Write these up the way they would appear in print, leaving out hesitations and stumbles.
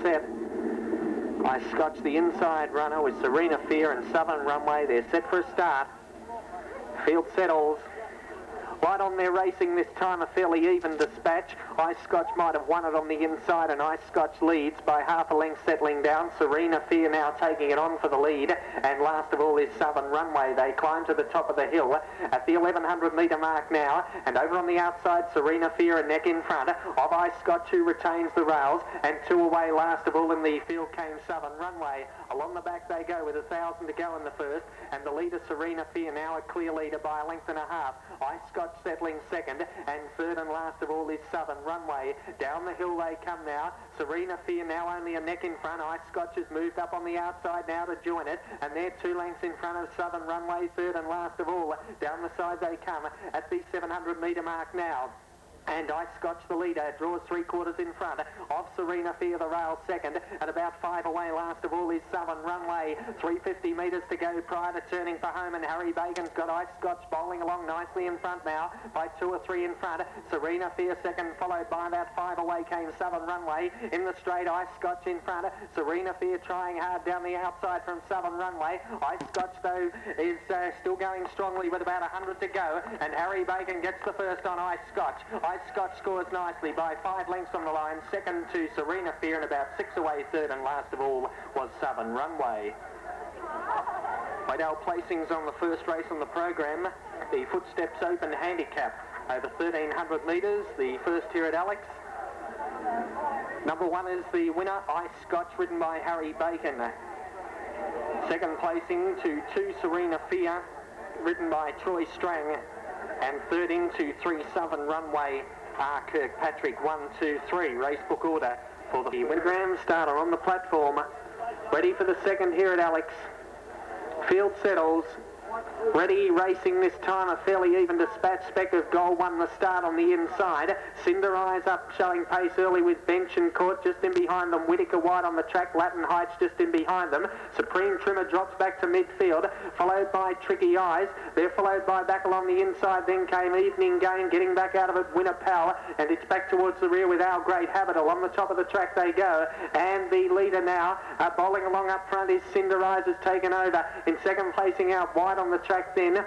set. I Scotch, the inside runner, with Serena Fear and Southern Runway. They're set for a start. Field settles. Right on there racing this time, a fairly even dispatch. I Scotch might have won it on the inside, and I Scotch leads by half a length settling down. Serena Fear now taking it on for the lead, and last of all is Southern Runway. They climb to the top of the hill at the 1100 metre mark now, and over on the outside Serena Fear a neck in front of I Scotch, who retains the rails, and two away last of all in the field came Southern Runway. Along the back they go with 1,000 to go in the first, and the leader Serena Fear now a clear leader by a length and a half. I Scotch settling second, and third and last of all is Southern Runway. Down the hill they come now. Serena Fear now only a neck in front. I Scotch has moved up on the outside now to join it, and they're 2 lengths in front of Southern Runway. Third and last of all, down the side they come at the 700 metre mark now. And I Scotch, the leader, draws 3/4 in front of Serena Fear, the rail second, and about 5 away last of all is Southern Runway. 350 metres to go prior to turning for home, and Harry Bacon's got I Scotch bowling along nicely in front now by 2 or 3 in front. Serena Fear second, followed by about 5 away came Southern Runway. In the straight, I Scotch in front. Serena Fear trying hard down the outside from Southern Runway. I Scotch, though, is still going strongly with about 100 to go, and Harry Bacon gets the first on I Scotch. I Scotch scores nicely by 5 lengths on the line. Second to Serena Fear, and about 6 away third, and last of all was Southern Runway. Waydale placings on the first race on the program. The Footsteps Open Handicap over 1,300 metres. The first here at Alex. Number 1 is the winner, I Scotch, ridden by Harry Bacon. Second placing to 2 Serena Fear, ridden by Troy Strang. And third into 3 Southern Runway, R. Kirkpatrick. 1, 2, 3. Racebook order for the Wingram starter on the platform. Ready for the second here at Alex. Field settles. Ready, racing this time, a fairly even dispatch. Speck of Gold won the start on the inside. Cinder Eyes up, showing pace early with Bench and Court just in behind them. Whitaker wide on the track, Latin Heights just in behind them. Supreme Trimmer drops back to midfield, followed by Tricky Eyes. They're followed by back along the inside, then came Evening Game, getting back out of it, Winner Pal, and it's back towards the rear with Our Great Habit. Along the top of the track they go, and the leader now, bowling along up front, is Cinder Eyes, has taken over. In second placing out wide on the track then,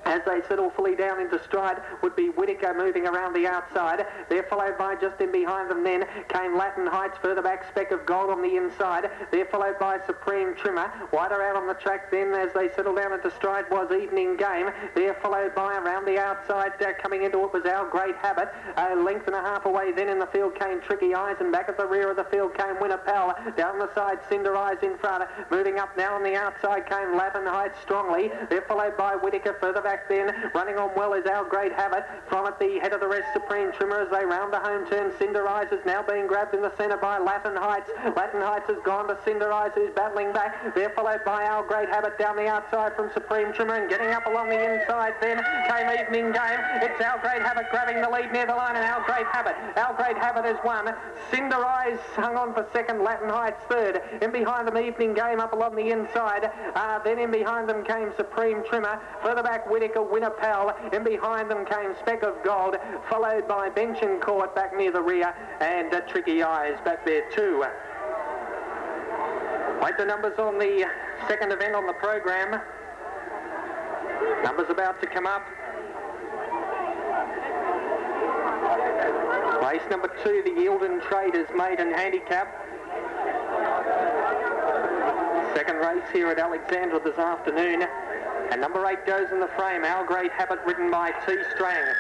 as they settle fully down into stride, would be Whitaker moving around the outside. They're followed by, just in behind them then, came Latin Heights, further back Speck of Gold on the inside. They're followed by Supreme Trimmer. Wider out on the track then, as they settle down into stride, was Evening Game. They're followed by, around the outside, coming into it was Our Great Habit. A length and a half away then in the field came Tricky Eyes, and back at the rear of the field came Winner Pal. Down the side, Cinder Eyes in front. Moving up now on the outside came Latin Heights strongly. They're followed by Whitaker. Further back then, running on well is Our Great Habit. From at the head of the rest, Supreme Trimmer, as they round the home turn. Cinder Eyes is now being grabbed in the centre by Latin Heights. Latin Heights has gone to Cinder Eyes, who's battling back. They're followed by Our Great Habit down the outside from Supreme Trimmer, and getting up along the inside then came Evening Game. It's Our Great Habit grabbing the lead near the line, and Our Great Habit. Our Great Habit has won. Cinder Eyes hung on for second, Latin Heights third. In behind them, Evening Game up along the inside. Then in behind them came Supreme Trimmer. Further back, Whitaker, Winner Pal. In behind them came Speck of Gold, followed by Bench and Court back near the rear, and Tricky Eyes back there too. Wait, the numbers on the second event on the program. Numbers about to come up. Race number 2, the Eildon Traders Maiden Handicap. Second race here at Alexandra this afternoon. And number 8 goes in the frame, Our Great Habit, ridden by T. Strang.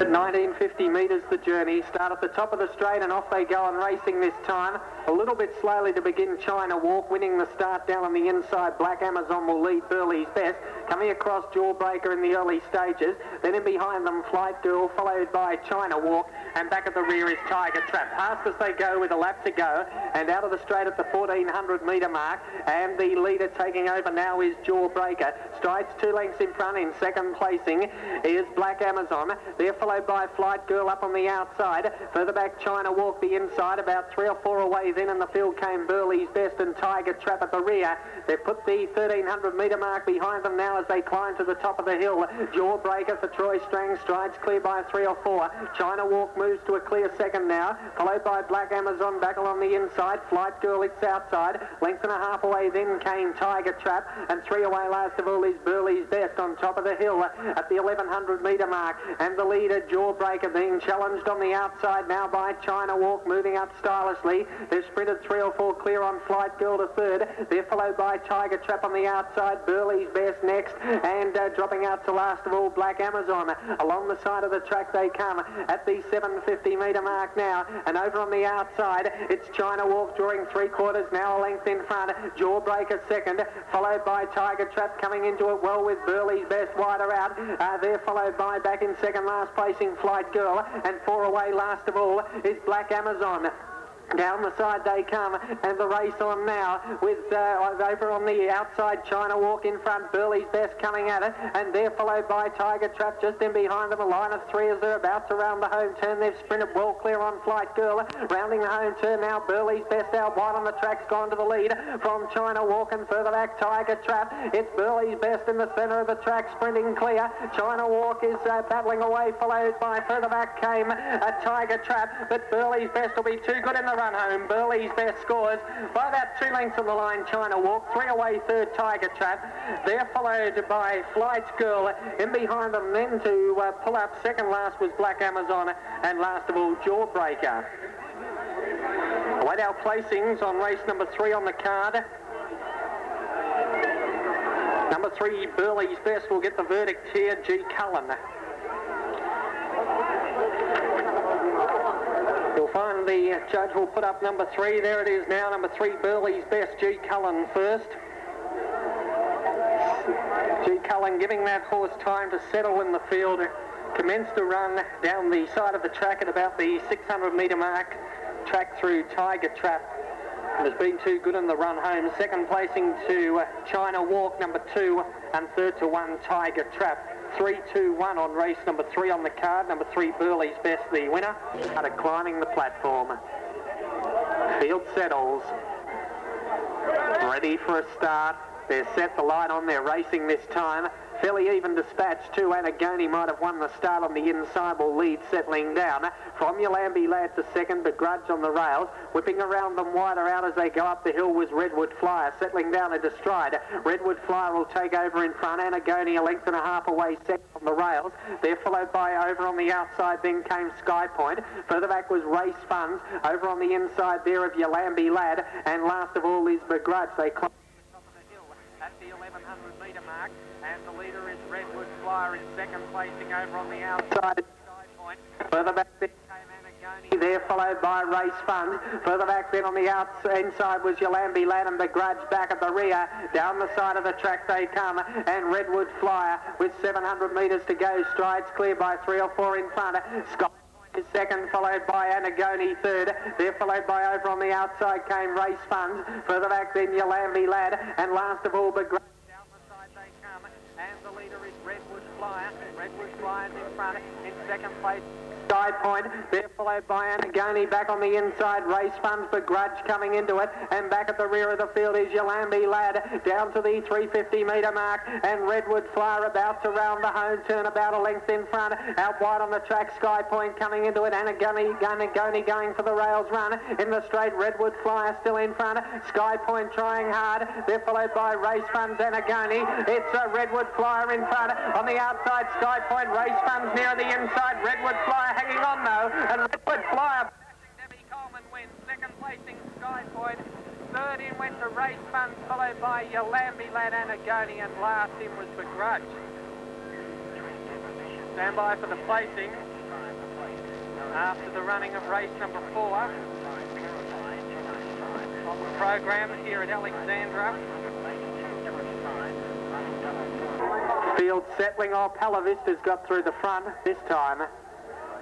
At 1950 metres the journey. Start at the top of the straight and off they go on racing this time. A little bit slowly to begin China Walk, winning the start down on the inside. Black Amazon will lead Burlys best. Coming across Jawbreaker in the early stages. Then in behind them Flight Girl, followed by China Walk. And back at the rear is Tiger Trap. Past as they go with a lap to go. And out of the straight at the 1400 metre mark. And the leader taking over now is Jawbreaker. Strides 2 lengths in front. In second placing is Black Amazon. They're followed by Flight Girl up on the outside. Further back, China Walk the inside. About 3 or 4 away then in the field came Burlys Best and Tiger Trap at the rear. They've put the 1,300 metre mark behind them now as they climb to the top of the hill. Jawbreaker for Troy Strang strides clear by 3 or 4. China Walk moves to a clear second now, followed by Black Amazon back along the inside. Flight Girl it's outside. Length and a half away then came Tiger Trap, and 3 away last of all is Burlys Best on top of the hill at the 1,100 metre mark. And the leader Jawbreaker being challenged on the outside now by China Walk, moving up stylishly. They've sprinted 3 or 4 clear on Flight Girl to third. They're followed by Tiger Trap on the outside. Burlys Best next, and dropping out to last of all Black Amazon. Along the side of the track they come at the 750 metre mark now, and over on the outside it's China Walk drawing 3/4 now, a length in front. Jawbreaker second, followed by Tiger Trap coming into it well with Burlys Best wider out. They're followed by back in second last placing Flight Girl, and 4 away last of all is Black Amazon. Down the side they come, and the race on now with over on the outside China Walk in front, Burlys Best coming at it, and they're followed by Tiger Trap just in behind them. A line of 3 as they're about to round the home turn. They've sprinted well clear on Flight Girl. Rounding the home turn now, Burlys Best out wide on the track's gone to the lead from China Walk, and further back Tiger Trap. It's Burlys Best in the centre of the track sprinting clear. China Walk is battling away, followed by further back came Tiger Trap, but Burlys Best will be too good in the run home. Burlys Best scores by about 2 lengths on the line. China Walk, 3 away third Tiger Trap. They're followed by Flight Girl in behind them. Then to pull up second last was Black Amazon, and last of all Jawbreaker. Await our placings on race number 3 on the card. Number 3 Burlys Best will get the verdict here. G. Cullen. You'll find the judge will put up number 3. There it is now, number 3 Burlys Best, G. Cullen first. G. Cullen giving that horse time to settle in the field. Commenced to run down the side of the track at about the 600 metre mark. Track through Tiger Trap. Has been too good in the run home. Second placing to China Walk, number 2, and third to 1 Tiger Trap. 3-2-1 on race number 3 on the card. Number 3 Burlys Best the winner. Started climbing the platform. Field settles. Ready for a start. They're set the light on. They're racing this time. Fairly even dispatch too. Anagoni might have won the start on the inside, will lead settling down. From Yalambie Lad to second, Begrudge on the rails. Whipping around them wider out as they go up the hill was Redwood Flyer. Settling down into stride. Redwood Flyer will take over in front. Anagoni a length and a half away second on the rails. They're followed by over on the outside then came Sky Point. Further back was Race Funds. Over on the inside there of Yalambie Lad. And last of all is Begrudge. They climb to the top of the hill at the 1100 metre mark. And the leader is Redwood Flyer in second placing over on the outside. Sky Point. Further back there came Anagoni. There followed by Race Fund. Further back then on the inside was Yalambie Lad and Begrudge back at the rear. Down the side of the track they come. And Redwood Flyer with 700 metres to go. Strides clear by 3 or 4 in front. Sky Point is second, followed by Anagoni third. They're followed by over on the outside came Race Funds. Further back then Yalambie Lad. And last of all Begrudge. And the leader is Redwood Flyer. Redwood Flyer's in front. In second place, Sky Point. They're followed by Anagoni back on the inside. Race Funds, Begrudge coming into it. And back at the rear of the field is Yalambie Lad. Down to the 350 metre mark. And Redwood Flyer about to round the home turn, about a length in front. Out wide on the track, Sky Point coming into it. Anagoni going for the rails run. In the straight, Redwood Flyer still in front. Sky Point trying hard. They're followed by Race Funds, Anagoni. It's a Redwood Flyer in front. On the outside, Sky Point, Race Funds near the inside. Redwood Flyer hanging on though, and Redwood Flyer. Debbie Coleman wins. Second placing, Sky Point. Third in went to Race Funds, followed by Yalambie Lad, Anagoni, and last in was Begrudge. Stand by for the placing after the running of race number 4 on the program here at Alexandra. Field settling off. Palavista's got through the front this time.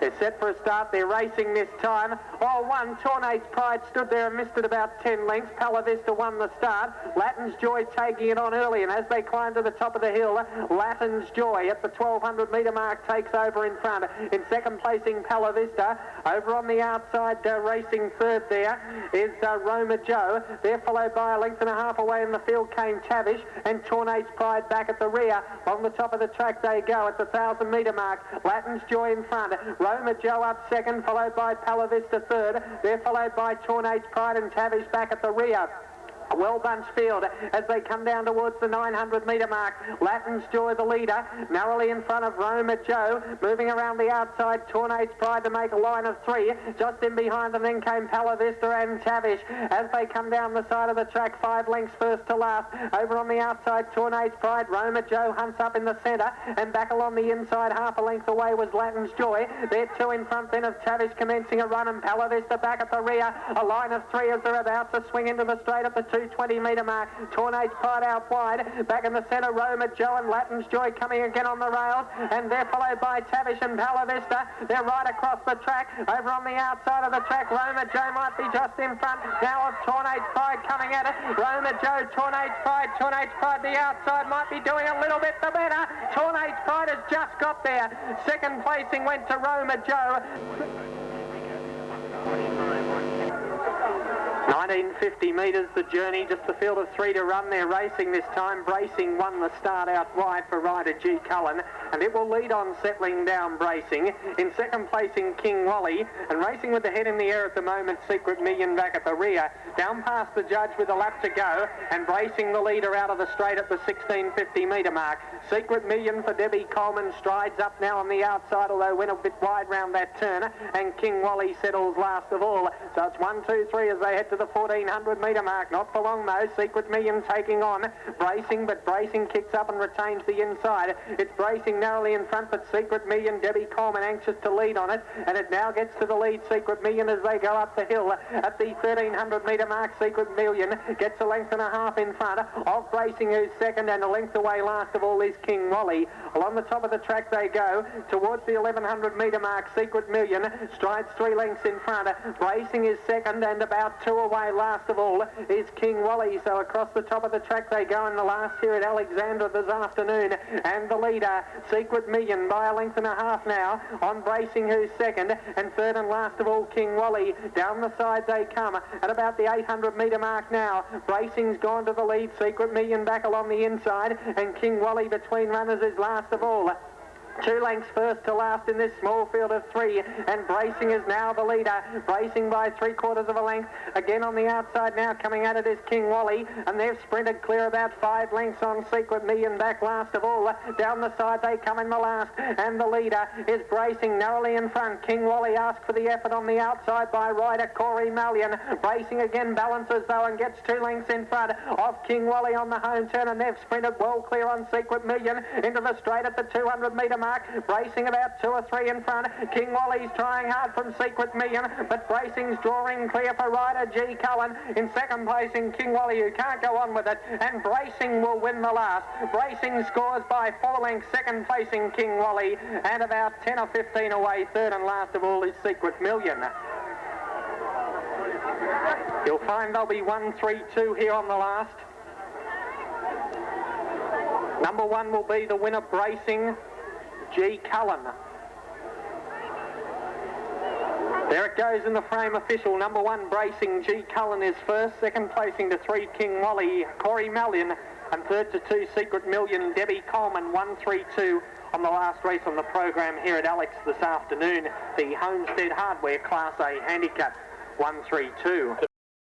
They're set for a start. They're racing this time. Oh, one, Tornade's Pride stood there and missed it about 10 lengths. Palavista won the start. Latin's Joy taking it on early, and as they climb to the top of the hill, Latin's Joy at the 1200 metre mark takes over in front. In second placing, Palavista. Over on the outside, racing third there is Roma Joe. They're followed by a length and a half away in the field came Tavish, and Tornade's Pride back at the rear. On the top of the track they go at the 1000 metre mark. Latin's Joy in front. Roma Joe up second, followed by Palavista third. They're followed by Tornade's Pride and Tavish back at the rear. A well-bunched field as they come down towards the 900 metre mark. Latin's Joy the leader, narrowly in front of Roma Joe. Moving around the outside, Tornade's Pride to make a line of three. Just in behind them then came Palavista and Tavish. As they come down the side of the track, 5 lengths first to last. Over on the outside, Tornade's Pride. Roma Joe hunts up in the centre, and back along the inside, half a length away was Latin's Joy. They're 2 in front then of Tavish commencing a run, and Palavista back at the rear. A line of 3 as they're about to swing into the straight at the 220 metre mark. Tornade's Pride out wide. Back in the centre, Roma Joe and Latin's Joy coming again on the rails, and they're followed by Tavish and Palavista. They're right across the track. Over on the outside of the track, Roma Joe might be just in front now of Tornade's Pride coming at it. Roma Joe, Tornade's Pride the outside might be doing a little bit the better. Tornade's Pride has just got there. Second placing went to Roma Joe. 1950 metres the journey, just the field of 3 to run. They're racing this time. Bracing won the start out wide for rider G. Cullen, and it will lead on settling down Bracing. In second placing King Wally, and racing with the head in the air at the moment, Secret Million back at the rear. Down past the judge with a lap to go, and Bracing the leader out of the straight at the 1650 metre mark. Secret Million for Debbie Coleman strides up now on the outside, although went a bit wide round that turn, and King Wally settles last of all. So it's 1, 2, 3 as they head to the 1400 metre mark. Not for long though. Secret Million taking on Bracing, but Bracing kicks up and retains the inside. It's Bracing narrowly in front, but Secret Million, Debbie Coleman anxious to lead on it, and it now gets to the lead, Secret Million, as they go up the hill. At the 1300 metre mark, Secret Million gets a length and a half in front of Bracing, who's second, and a length away last of all is King Wally. Along the top of the track they go towards the 1100 metre mark. Secret Million strides 3 lengths in front. Bracing is second, and about 2 away last of all is King Wally. So across the top of the track they go in the last here at Alexandra this afternoon, and the leader Secret Million by a length and a half now on Bracing, who's second, and third and last of all King Wally. Down the side they come at about the 800 metre mark now. Bracing's gone to the lead, Secret Million back along the inside, and King Wally between runners is last of all. 2 lengths first to last in this small field of 3, and Bracing is now the leader. Bracing by 3/4 of a length. Again on the outside now coming at it is King Wally, and they've sprinted clear about 5 lengths on Secret Million back last of all. Down the side they come in the last, and the leader is Bracing narrowly in front. King Wally asks for the effort on the outside by rider Corey Mallion. Bracing again balances though and gets 2 lengths in front of King Wally on the home turn, and they've sprinted well clear on Secret Million into the straight at the 200 metre mark. Bracing about 2 or 3 in front. King Wally's trying hard from Secret Million, but Bracing's drawing clear for rider G. Cullen. In second placing King Wally, who can't go on with it, and Bracing will win the last. Bracing scores by 4 lengths, second placing King Wally, and about 10 or 15 away, third and last of all is Secret Million. You'll find there'll be 1, 3, 2 here on the last. Number 1 will be the winner, Bracing, G. Cullen. There it goes in the frame official. Number 1 Bracing, G. Cullen is first. Second placing to 3 King Wally, Corey Mallion, and third to 2 Secret Million, Debbie Coleman. 1, 3, 2 on the last race on the program here at Alex this afternoon. The Homestead Hardware Class A Handicap. 1, 3, 2.